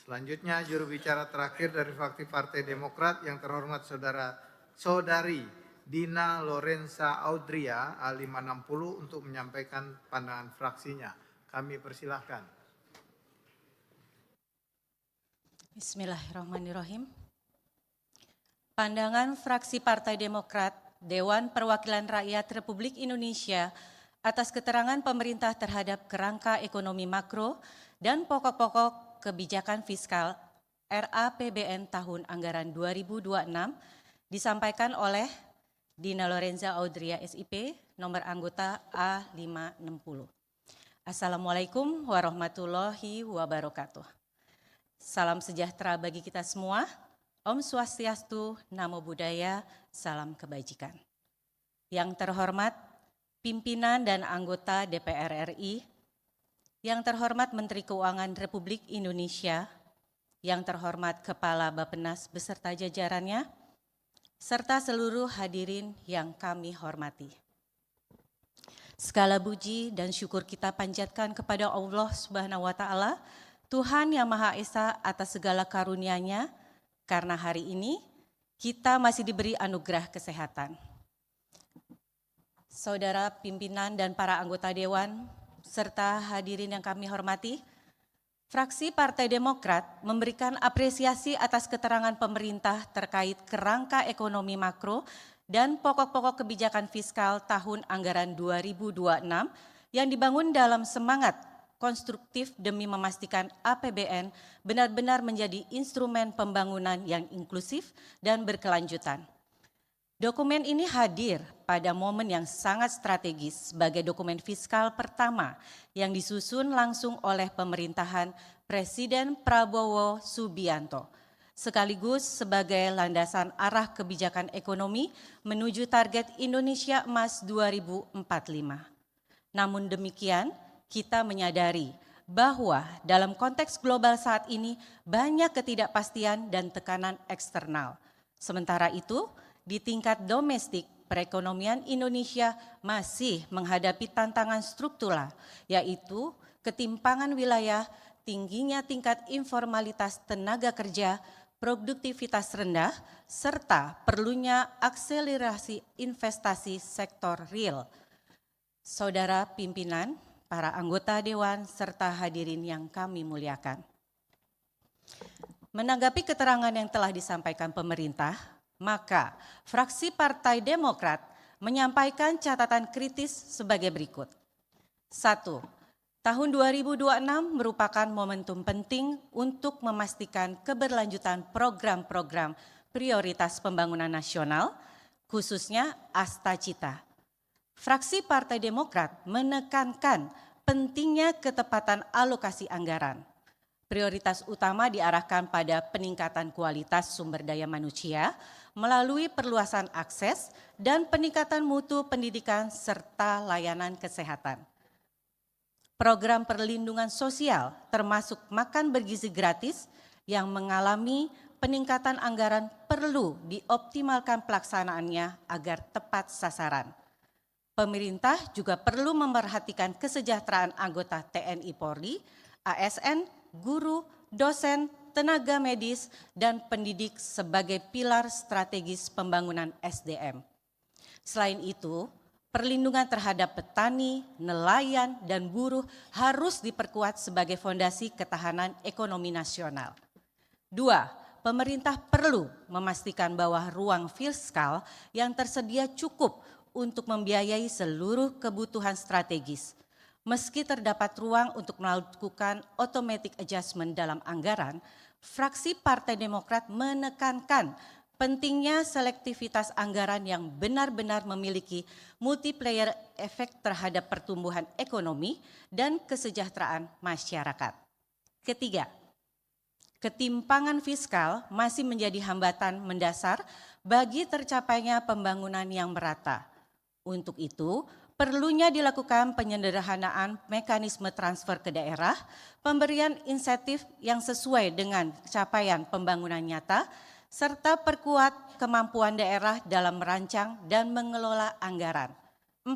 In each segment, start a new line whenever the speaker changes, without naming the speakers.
Selanjutnya juru bicara terakhir dari fraksi Partai Demokrat yang terhormat Saudari Dina Lorenza Audria A560 untuk menyampaikan pandangan fraksinya. Kami persilahkan.
Bismillahirrahmanirrahim. Pandangan fraksi Partai Demokrat, Dewan Perwakilan Rakyat Republik Indonesia atas keterangan pemerintah terhadap kerangka ekonomi makro dan pokok-pokok kebijakan fiskal RAPBN tahun anggaran 2026 disampaikan oleh Dina Lorenza Audria SIP, nomor anggota A560. Assalamualaikum warahmatullahi wabarakatuh. Salam sejahtera bagi kita semua. Om Swastiastu, Namo Buddhaya, salam kebajikan. Yang terhormat pimpinan dan anggota DPR RI, yang terhormat Menteri Keuangan Republik Indonesia, yang terhormat Kepala Bappenas beserta jajarannya, serta seluruh hadirin yang kami hormati. Segala puji dan syukur kita panjatkan kepada Allah Subhanahu wa Ta'ala, Tuhan Yang Maha Esa atas segala karunia-Nya, karena hari ini kita masih diberi anugerah kesehatan. Saudara pimpinan dan para anggota Dewan, serta hadirin yang kami hormati, fraksi Partai Demokrat memberikan apresiasi atas keterangan pemerintah terkait kerangka ekonomi makro dan pokok-pokok kebijakan fiskal tahun anggaran 2026 yang dibangun dalam semangat konstruktif demi memastikan APBN benar-benar menjadi instrumen pembangunan yang inklusif dan berkelanjutan. Dokumen ini hadir pada momen yang sangat strategis sebagai dokumen fiskal pertama yang disusun langsung oleh pemerintahan Presiden Prabowo Subianto, sekaligus sebagai landasan arah kebijakan ekonomi menuju target Indonesia Emas 2045. Namun demikian, kita menyadari bahwa dalam konteks global saat ini banyak ketidakpastian dan tekanan eksternal. Sementara itu, di tingkat domestik, perekonomian Indonesia masih menghadapi tantangan struktural, yaitu ketimpangan wilayah, tingginya tingkat informalitas tenaga kerja, produktivitas rendah, serta perlunya akselerasi investasi sektor real. Saudara pimpinan, para anggota Dewan, serta hadirin yang kami muliakan. Menanggapi keterangan yang telah disampaikan pemerintah, maka fraksi Partai Demokrat menyampaikan catatan kritis sebagai berikut. 1. Tahun 2026 merupakan momentum penting untuk memastikan keberlanjutan program-program prioritas pembangunan nasional, khususnya Astacita. Fraksi Partai Demokrat menekankan pentingnya ketepatan alokasi anggaran. Prioritas utama diarahkan pada peningkatan kualitas sumber daya manusia melalui perluasan akses dan peningkatan mutu pendidikan serta layanan kesehatan. Program perlindungan sosial termasuk makan bergizi gratis yang mengalami peningkatan anggaran perlu dioptimalkan pelaksanaannya agar tepat sasaran. Pemerintah juga perlu memperhatikan kesejahteraan anggota TNI Polri, ASN, guru, dosen, tenaga medis, dan pendidik sebagai pilar strategis pembangunan SDM. Selain itu, perlindungan terhadap petani, nelayan, dan buruh harus diperkuat sebagai fondasi ketahanan ekonomi nasional. 2. Pemerintah perlu memastikan bahwa ruang fiskal yang tersedia cukup untuk membiayai seluruh kebutuhan strategis. Meski terdapat ruang untuk melakukan automatic adjustment dalam anggaran, fraksi Partai Demokrat menekankan pentingnya selektivitas anggaran yang benar-benar memiliki multiplier efek terhadap pertumbuhan ekonomi dan kesejahteraan masyarakat. Ketiga, ketimpangan fiskal masih menjadi hambatan mendasar bagi tercapainya pembangunan yang merata. Untuk itu, perlunya dilakukan penyederhanaan mekanisme transfer ke daerah, pemberian insentif yang sesuai dengan capaian pembangunan nyata, serta perkuat kemampuan daerah dalam merancang dan mengelola anggaran. 4.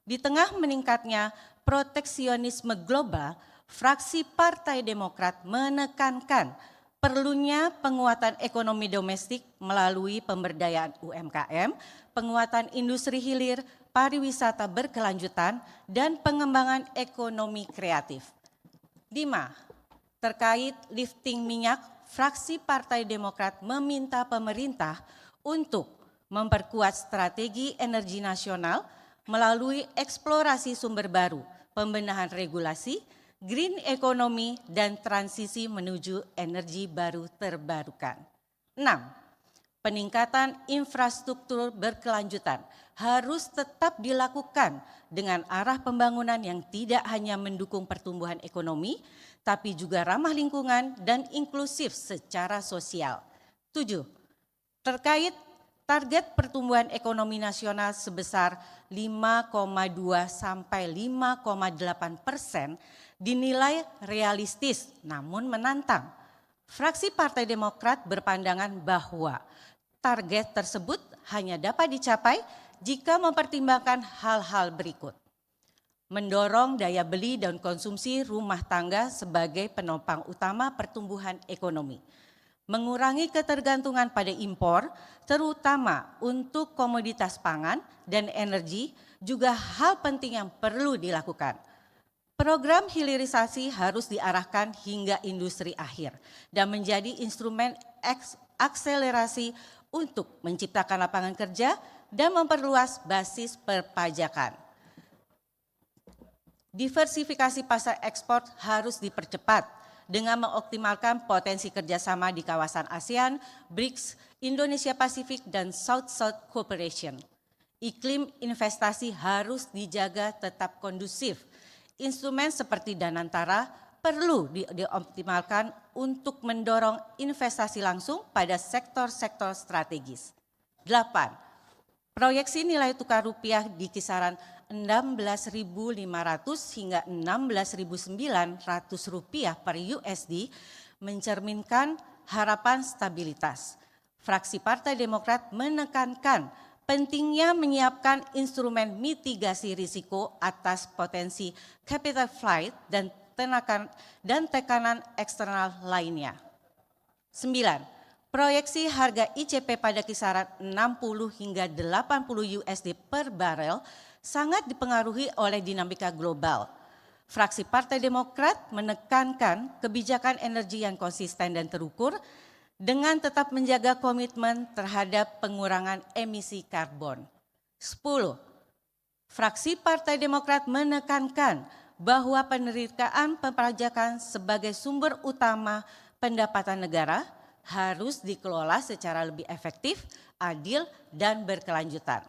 Di tengah meningkatnya proteksionisme global, fraksi Partai Demokrat menekankan perlunya penguatan ekonomi domestik melalui pemberdayaan UMKM, penguatan industri hilir, pariwisata berkelanjutan, dan pengembangan ekonomi kreatif. 5. Terkait lifting minyak, fraksi Partai Demokrat meminta pemerintah untuk memperkuat strategi energi nasional melalui eksplorasi sumber baru, pembenahan regulasi, green economy, dan transisi menuju energi baru terbarukan. 6. Peningkatan infrastruktur berkelanjutan harus tetap dilakukan dengan arah pembangunan yang tidak hanya mendukung pertumbuhan ekonomi, tapi juga ramah lingkungan dan inklusif secara sosial. 7. Terkait target pertumbuhan ekonomi nasional sebesar 5,2 sampai 5,8% dinilai realistis namun menantang. Fraksi Partai Demokrat berpandangan bahwa target tersebut hanya dapat dicapai jika mempertimbangkan hal-hal berikut. Mendorong daya beli dan konsumsi rumah tangga sebagai penopang utama pertumbuhan ekonomi. Mengurangi ketergantungan pada impor, terutama untuk komoditas pangan dan energi, juga hal penting yang perlu dilakukan. Program hilirisasi harus diarahkan hingga industri akhir dan menjadi instrumen akselerasi untuk menciptakan lapangan kerja dan memperluas basis perpajakan. Diversifikasi pasar ekspor harus dipercepat dengan mengoptimalkan potensi kerjasama di kawasan ASEAN, BRICS, Indonesia Pasifik, dan South-South Cooperation. Iklim investasi harus dijaga tetap kondusif. Instrumen seperti Danantara perlu dioptimalkan untuk mendorong investasi langsung pada sektor-sektor strategis. 8. Proyeksi nilai tukar rupiah di kisaran 16.500 hingga 16.900 rupiah per USD mencerminkan harapan stabilitas. Fraksi Partai Demokrat menekankan pentingnya menyiapkan instrumen mitigasi risiko atas potensi capital flight dan tekanan eksternal lainnya. 9. Proyeksi harga ICP pada kisaran 60 hingga 80 USD per barel sangat dipengaruhi oleh dinamika global. Fraksi Partai Demokrat menekankan kebijakan energi yang konsisten dan terukur dengan tetap menjaga komitmen terhadap pengurangan emisi karbon. 10. Fraksi Partai Demokrat menekankan bahwa penerimaan perpajakan sebagai sumber utama pendapatan negara harus dikelola secara lebih efektif, adil, dan berkelanjutan.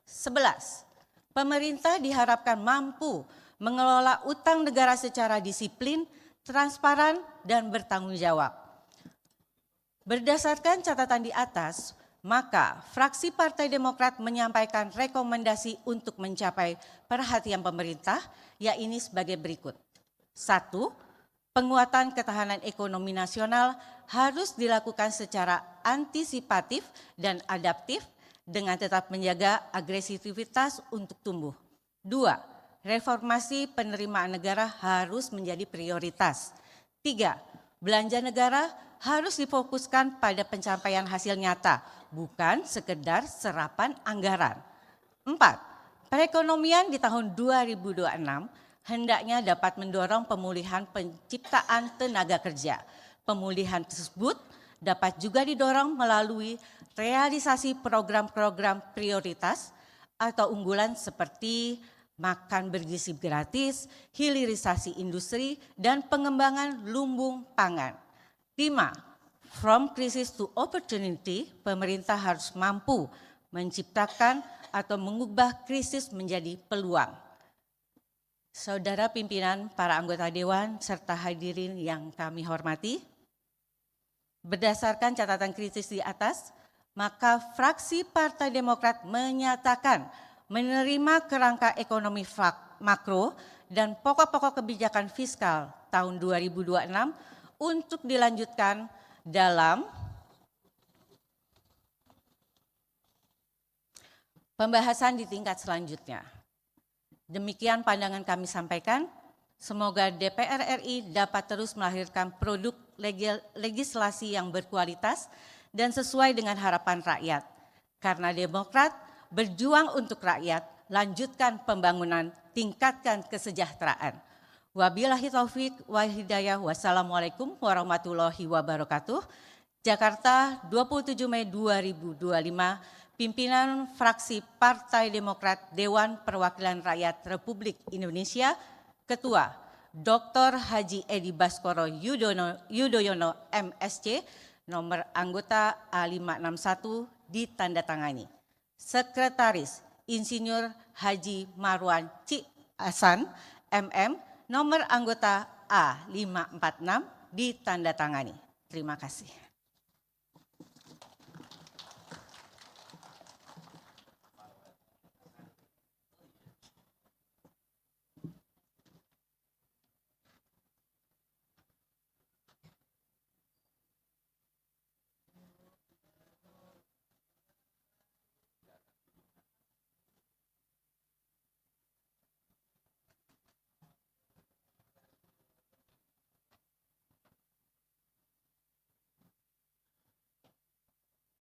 11. Pemerintah diharapkan mampu mengelola utang negara secara disiplin, transparan, dan bertanggung jawab. Berdasarkan catatan di atas, maka fraksi Partai Demokrat menyampaikan rekomendasi untuk mencapai perhatian pemerintah, yaitu sebagai berikut. 1. Penguatan ketahanan ekonomi nasional harus dilakukan secara antisipatif dan adaptif dengan tetap menjaga agresivitas untuk tumbuh. 2. Reformasi penerimaan negara harus menjadi prioritas. 3. Belanja negara harus difokuskan pada pencapaian hasil nyata, bukan sekedar serapan anggaran. 4. Perekonomian di tahun 2026 hendaknya dapat mendorong pemulihan penciptaan tenaga kerja. Pemulihan tersebut dapat juga didorong melalui realisasi program-program prioritas atau unggulan seperti makan bergizi gratis, hilirisasi industri, dan pengembangan lumbung pangan. 5. From crisis to opportunity, pemerintah harus mampu menciptakan atau mengubah krisis menjadi peluang. Saudara pimpinan, para anggota Dewan, serta hadirin yang kami hormati, berdasarkan catatan kritis di atas, maka fraksi Partai Demokrat menyatakan menerima kerangka ekonomi makro dan pokok-pokok kebijakan fiskal tahun 2026 untuk dilanjutkan dalam pembahasan di tingkat selanjutnya. Demikian pandangan kami sampaikan. Semoga DPR RI dapat terus melahirkan produk legislasi yang berkualitas dan sesuai dengan harapan rakyat. Karena Demokrat berjuang untuk rakyat, lanjutkan pembangunan, tingkatkan kesejahteraan. Wabillahi taufik wa hidayah. Wassalamualaikum warahmatullahi wabarakatuh. Jakarta, 27 Mei 2025, pimpinan fraksi Partai Demokrat Dewan Perwakilan Rakyat Republik Indonesia, Ketua Dr. Haji Edi Baskoro Yudhoyono MSC, nomor anggota A561 ditandatangani. Sekretaris Insinyur Haji Marwan Cik Hasan MM, nomor anggota A546 ditandatangani. Terima kasih.